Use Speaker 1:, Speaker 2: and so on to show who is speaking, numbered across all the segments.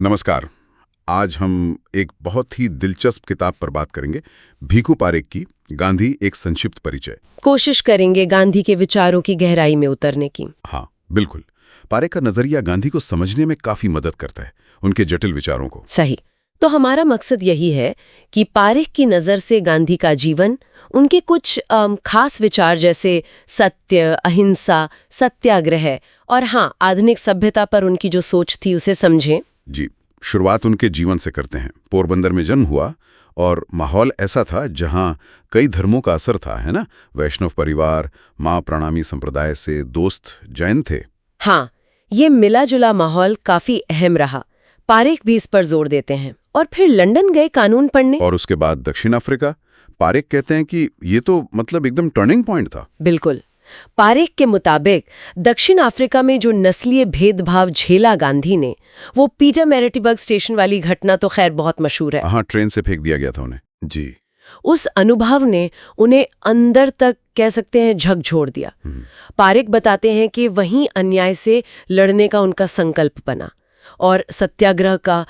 Speaker 1: नमस्कार। आज हम एक बहुत ही दिलचस्प किताब पर बात करेंगे, भीखू पारेख की गांधी एक संक्षिप्त परिचय।
Speaker 2: कोशिश करेंगे गांधी के विचारों की गहराई में उतरने की।
Speaker 1: हाँ, बिल्कुल। पारेख का नजरिया गांधी को समझने में काफी मदद करता है, उनके जटिल विचारों को।
Speaker 2: सही। तो हमारा मकसद यही है कि पारेख की नज़र से गांधी का जीवन, उनके कुछ खास विचार जैसे सत्य, अहिंसा, सत्याग्रह और हाँ, आधुनिक सभ्यता पर उनकी जो सोच थी उसे समझें।
Speaker 1: जी, शुरुआत उनके जीवन से करते हैं। पोरबंदर में जन्म हुआ और माहौल ऐसा था जहां कई धर्मों का असर था, है ना? वैष्णव परिवार, माँ प्रणामी संप्रदाय से दोस्त जैन थे।
Speaker 2: हाँ, ये मिला जुला माहौल काफी अहम रहा। पारेख भी इस पर जोर देते हैं। और फिर लंदन गए कानून पढ़ने।
Speaker 1: और उसके बाद दक्षिण अफ्रीका। पारेख कहते हैं कि ये तो मतलब एकदम टर्निंग पॉइंट था।
Speaker 2: बिल्कुल। पारेख के मुताबिक दक्षिण अफ्रीका में जो नस्लीय भेदभाव झेला गांधी ने, वो पीटर मैरिटिबर्ग स्टेशन वाली घटना तो खैर बहुत मशहूर है।
Speaker 1: हाँ, ट्रेन से फेंक दिया गया था उन्हें। जी।
Speaker 2: उस अनुभव ने उन्हें अंदर तक कह सकते हैं झकझोर दिया। पारेख बताते हैं कि वहीं अन्याय से लड़ने का उनका संकल्प बना और सत्याग्रह का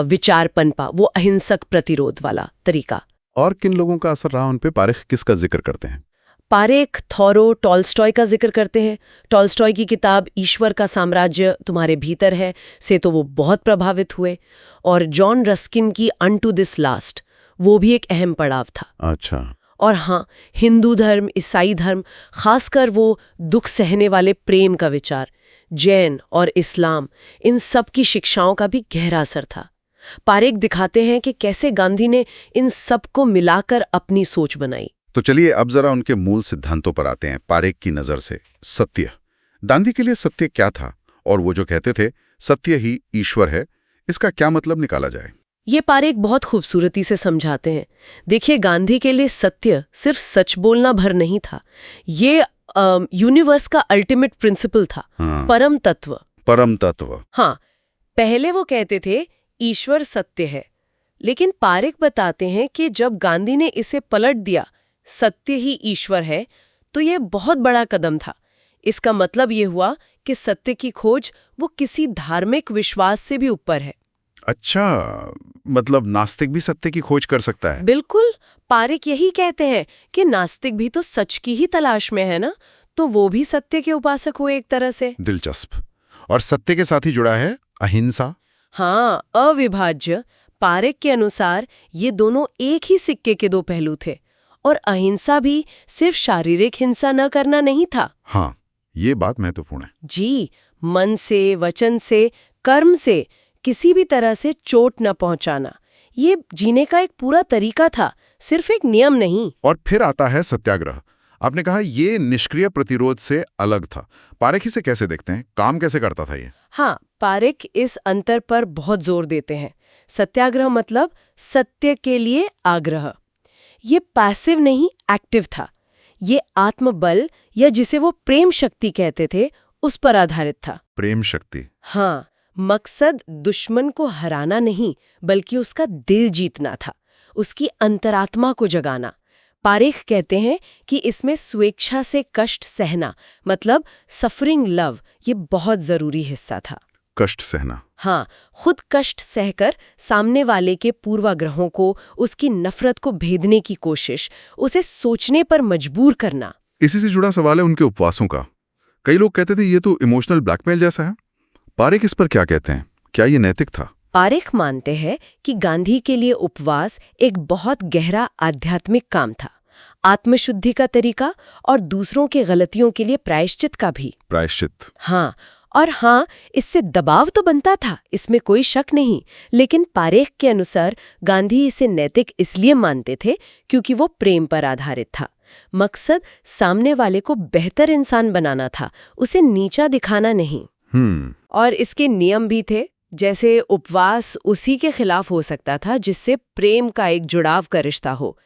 Speaker 2: विचार पनपा, वो अहिंसक प्रतिरोध वाला तरीका।
Speaker 1: और किन लोगों का असर रहा उन पे? पारेख किसका जिक्र करते हैं?
Speaker 2: पारेख थॉरो, टॉल्स्टॉय का जिक्र करते हैं। टॉल्स्टॉय की किताब ईश्वर का साम्राज्य तुम्हारे भीतर है से तो वो बहुत प्रभावित हुए। और जॉन रस्किन की अनटू दिस लास्ट, वो भी एक अहम पड़ाव था।
Speaker 1: अच्छा।
Speaker 2: और हाँ, हिंदू धर्म, ईसाई धर्म, खासकर वो दुख सहने वाले प्रेम का विचार, जैन और इस्लाम, इन सब की शिक्षाओं का भी गहरा असर था। पारेख दिखाते हैं कि कैसे गांधी ने इन सब को मिलाकर अपनी सोच बनाई।
Speaker 1: तो चलिए अब जरा उनके मूल सिद्धांतों पर आते हैं। पारेख की नजर से सत्य, गांधी के लिए सत्य क्या था? और वो जो कहते थे सत्य ही ईश्वर है, इसका क्या मतलब निकाला जाए?
Speaker 2: ये पारेख बहुत खूबसूरती से समझाते हैं। देखिए, गांधी के लिए सत्य सिर्फ सच बोलना भर नहीं था, ये यूनिवर्स का अल्टीमेट प्रिंसिपल था।
Speaker 1: हाँ।
Speaker 2: परम तत्व।
Speaker 1: परम तत्व।
Speaker 2: हाँ, पहले वो कहते थे ईश्वर सत्य है, लेकिन पारेख बताते हैं कि जब गांधी ने इसे पलट दिया, सत्य ही ईश्वर है, तो ये बहुत बड़ा कदम था। इसका मतलब ये हुआ कि सत्य की खोज वो किसी धार्मिक विश्वास से भी ऊपर है।
Speaker 1: अच्छा, मतलब नास्तिक भी सत्य की खोज कर सकता है?
Speaker 2: बिल्कुल। पारेख यही कहते हैं कि नास्तिक भी तो सच की ही तलाश में है ना, तो वो भी सत्य के उपासक हुए एक तरह से।
Speaker 1: दिलचस्प। और सत्य के साथ ही जुड़ा है अहिंसा।
Speaker 2: हाँ, अविभाज्य। पारेख के अनुसार ये दोनों एक ही सिक्के के दो पहलू थे। और अहिंसा भी सिर्फ शारीरिक हिंसा न करना नहीं था।
Speaker 1: हाँ, ये बात महत्वपूर्ण है।
Speaker 2: जी, मन से, वचन से, कर्म से किसी भी तरह से चोट न पहुंचाना, ये जीने का एक पूरा तरीका था, सिर्फ एक नियम नहीं।
Speaker 1: और फिर आता है सत्याग्रह। आपने कहा ये निष्क्रिय प्रतिरोध से अलग था। पारेख इसे कैसे देखते हैं? काम कैसे करता था ये?
Speaker 2: हाँ, पारेख इस अंतर पर बहुत जोर देते हैं। सत्याग्रह मतलब सत्य के लिए आग्रह। ये पैसिव नहीं, एक्टिव था। ये आत्मबल, या जिसे वो प्रेम शक्ति कहते थे, उस पर आधारित था।
Speaker 1: प्रेम शक्ति।
Speaker 2: हाँ, मकसद दुश्मन को हराना नहीं, बल्कि उसका दिल जीतना था, उसकी अंतरात्मा को जगाना। पारेख कहते हैं कि इसमें स्वेच्छा से कष्ट सहना, मतलब सफरिंग लव, ये बहुत जरूरी हिस्सा था।
Speaker 1: कष्ट सहना।
Speaker 2: हाँ, खुद कष्ट सहकर सामने वाले के पूर्वाग्रहों को, उसकी नफरत को भेदने की कोशिश, उसे सोचने पर मजबूर करना।
Speaker 1: इसी से जुड़ा सवाल है उनके उपवासों का। कई लोग कहते थे ये तो इमोशनल ब्लैकमेल जैसा है। पारेख इस पर क्या कहते हैं? क्या ये नैतिक था?
Speaker 2: पारेख मानते हैं कि गांधी के लिए उपवास एक बहुत गहरा आध्यात्मिक काम था, आत्मशुद्धि का तरीका और दूसरों के गलतियों के लिए प्रायश्चित का भी।
Speaker 1: प्रायश्चित।
Speaker 2: हाँ, और हाँ, इससे दबाव तो बनता था, इसमें कोई शक नहीं, लेकिन पारेख के अनुसार गांधी इसे नैतिक इसलिए मानते थे क्योंकि वो प्रेम पर आधारित था। मकसद सामने वाले को बेहतर इंसान बनाना था, उसे नीचा दिखाना नहीं। और इसके नियम भी थे, जैसे उपवास उसी के खिलाफ हो सकता था जिससे प्रेम का एक जुड़ाव का रिश्ता हो।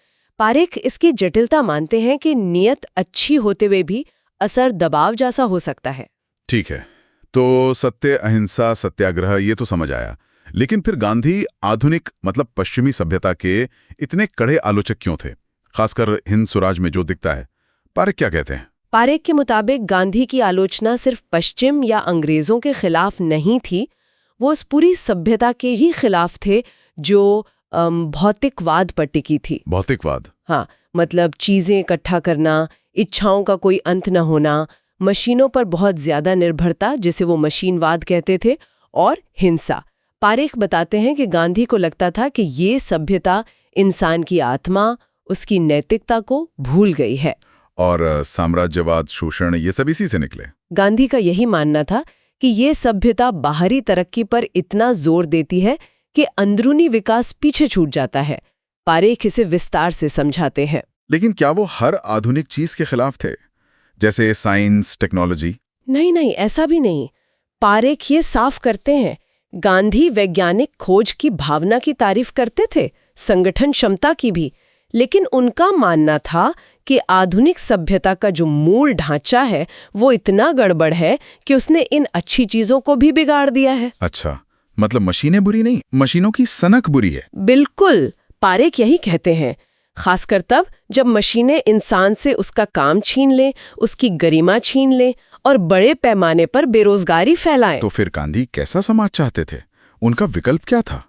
Speaker 2: पारेख इसकी जटिलता मानते हैं कि नियत अच्छी होते हुए भी असर दबाव जैसा हो सकता है।
Speaker 1: ठीक है, तो सत्य, अहिंसा, सत्याग्रह ये तो समझ आया, लेकिन फिर गांधी आधुनिक मतलब पश्चिमी सभ्यता के इतने कड़े आलोचक क्यों थे, खासकर हिंद स्वराज में जो दिखता है? पारेख क्या कहते हैं?
Speaker 2: पारेख के मुताबिक गांधी की आलोचना सिर्फ पश्चिम या अंग्रेजों के खिलाफ नहीं थी, वो उस पूरी सभ्यता के ही खिलाफ थे जो भौतिकवाद पर टिकी थी।
Speaker 1: भौतिकवाद?
Speaker 2: हाँ, मतलब चीजें इकट्ठा करना, इच्छाओं का कोई अंत न होना, मशीनों पर बहुत ज्यादा निर्भरता जिसे वो मशीनवाद कहते थे, और हिंसा। पारेख बताते हैं कि गांधी को लगता था कि ये सभ्यता इंसान की आत्मा, उसकी नैतिकता को भूल गई है।
Speaker 1: और साम्राज्यवाद, शोषण, ये सब इसी से निकले।
Speaker 2: गांधी का यही मानना था कि ये सभ्यता बाहरी तरक्की पर इतना जोर देती है कि अंदरूनी विकास पीछे छूट जाता है। पारेख इसे विस्तार से समझाते हैं।
Speaker 1: लेकिन क्या वो हर आधुनिक चीज के खिलाफ थे, जैसे साइंस, टेक्नोलॉजी?
Speaker 2: नहीं, ऐसा भी नहीं। पारेख ये साफ करते हैं, गांधी वैज्ञानिक खोज की भावना की तारीफ करते थे, संगठन क्षमता की भी, लेकिन उनका मानना था कि आधुनिक सभ्यता का जो मूल ढांचा है वो इतना गड़बड़ है कि उसने इन अच्छी चीजों को भी बिगाड़ दिया है।
Speaker 1: अच्छा, मतलब मशीनें बुरी नहीं, मशीनों की सनक बुरी है।
Speaker 2: बिल्कुल, पारेख यही कहते हैं, खासकर तब जब मशीनें इंसान से उसका काम छीन लें, उसकी गरिमा छीन लें और बड़े पैमाने पर बेरोजगारी फैलाएं।
Speaker 1: तो फिर गांधी कैसा समाज चाहते थे? उनका विकल्प क्या था?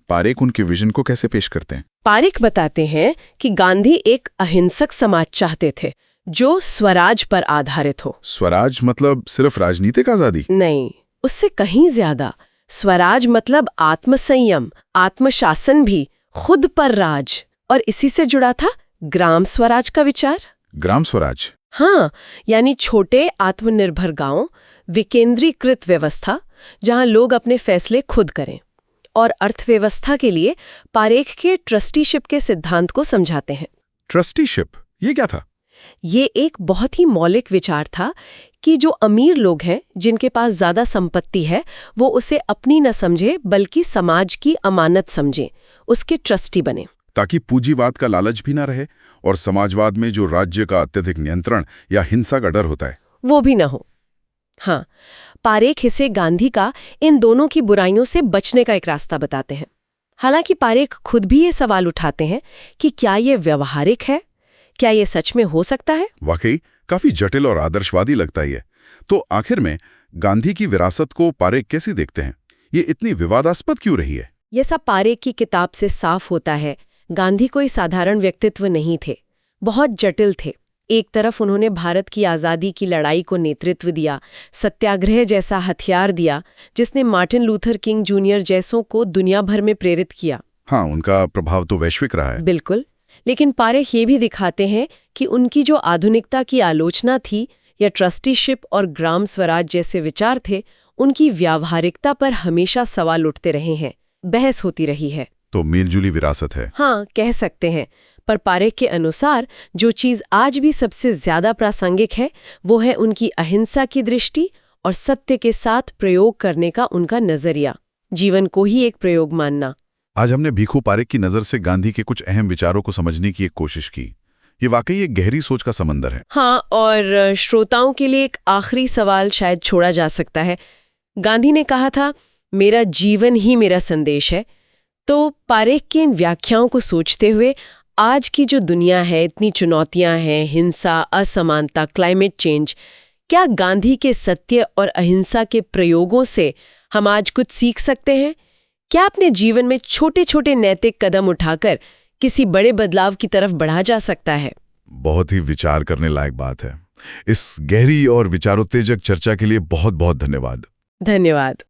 Speaker 1: पारेख उनके विजन को कैसे पेश करते हैं?
Speaker 2: पारेख बताते हैं कि गांधी एक अहिंसक समाज चाहते थे जो स्वराज पर आधारित हो।
Speaker 1: स्वराज मतलब सिर्फ राजनीतिक आजादी?
Speaker 2: नहीं, उससे कहीं ज्यादा। स्वराज मतलब आत्मसंयम, आत्मशासन भी, खुद पर राज। और इसी से जुड़ा था ग्राम स्वराज का विचार।
Speaker 1: ग्राम स्वराज?
Speaker 2: हाँ, यानी छोटे आत्मनिर्भर गांव, विकेंद्रीकृत व्यवस्था जहां लोग अपने फैसले खुद करें। और अर्थव्यवस्था के लिए पारेख के ट्रस्टीशिप के सिद्धांत को समझाते हैं।
Speaker 1: ट्रस्टीशिप, ये क्या था?
Speaker 2: ये एक बहुत ही मौलिक विचार था कि जो अमीर लोग हैं, जिनके पास ज्यादा संपत्ति है, वो उसे अपनी न समझे बल्कि समाज की अमानत समझें, उसके ट्रस्टी बने,
Speaker 1: ताकि पूंजीवाद का लालच भी ना रहे और समाजवाद में जो राज्य का अत्यधिक नियंत्रण या हिंसा का डर होता है
Speaker 2: वो भी ना हो। हाँ, पारेख इसे गांधी का इन दोनों की बुराइयों से बचने का एक रास्ता बताते हैं। हालांकि पारेख खुद भी ये सवाल उठाते हैं कि क्या ये व्यवहारिक है, क्या ये सच में हो सकता है?
Speaker 1: वाकई काफी जटिल और आदर्शवादी लगता है। तो आखिर में गांधी की विरासत को पारेख कैसे देखते हैं? ये इतनी विवादास्पद क्यों रही है?
Speaker 2: ये सब पारेख की किताब से साफ होता है। गांधी कोई साधारण व्यक्तित्व नहीं थे, बहुत जटिल थे। एक तरफ उन्होंने भारत की आज़ादी की लड़ाई को नेतृत्व दिया, सत्याग्रह जैसा हथियार दिया जिसने मार्टिन लूथर किंग जूनियर जैसों को दुनिया भर में प्रेरित किया।
Speaker 1: हाँ, उनका प्रभाव तो वैश्विक रहा है।
Speaker 2: बिल्कुल, लेकिन पारेख ये भी दिखाते हैं कि उनकी जो आधुनिकता की आलोचना थी या ट्रस्टीशिप और ग्राम स्वराज जैसे विचार थे, उनकी व्यावहारिकता पर हमेशा सवाल उठते रहे हैं, बहस होती रही है।
Speaker 1: तो मिलजुली विरासत है।
Speaker 2: हाँ, कह सकते हैं। पर पारेख के अनुसार जो चीज आज भी सबसे ज्यादा प्रासंगिक है वो है उनकी अहिंसा की दृष्टि और सत्य के साथ प्रयोग करने का उनका नजरिया, जीवन को ही एक प्रयोग मानना।
Speaker 1: आज हमने भीखू पारेख की नज़र से गांधी के कुछ अहम विचारों को समझने की एक कोशिश की। ये वाकई एक गहरी सोच का समंदर है।
Speaker 2: हाँ, और श्रोताओं के लिए एक आखिरी सवाल शायद छोड़ा जा सकता है। गांधी ने कहा था, मेरा जीवन ही मेरा संदेश है। तो पारेख के इन व्याख्याओं को सोचते हुए आज की जो दुनिया है, इतनी चुनौतियां हैं, हिंसा, असमानता, क्लाइमेट चेंज, क्या गांधी के सत्य और अहिंसा के प्रयोगों से हम आज कुछ सीख सकते हैं? क्या अपने जीवन में छोटे छोटे नैतिक कदम उठाकर किसी बड़े बदलाव की तरफ बढ़ा जा सकता है?
Speaker 1: बहुत ही विचार करने लायक बात है। इस गहरी और विचारोत्तेजक चर्चा के लिए बहुत बहुत धन्यवाद।
Speaker 2: धन्यवाद।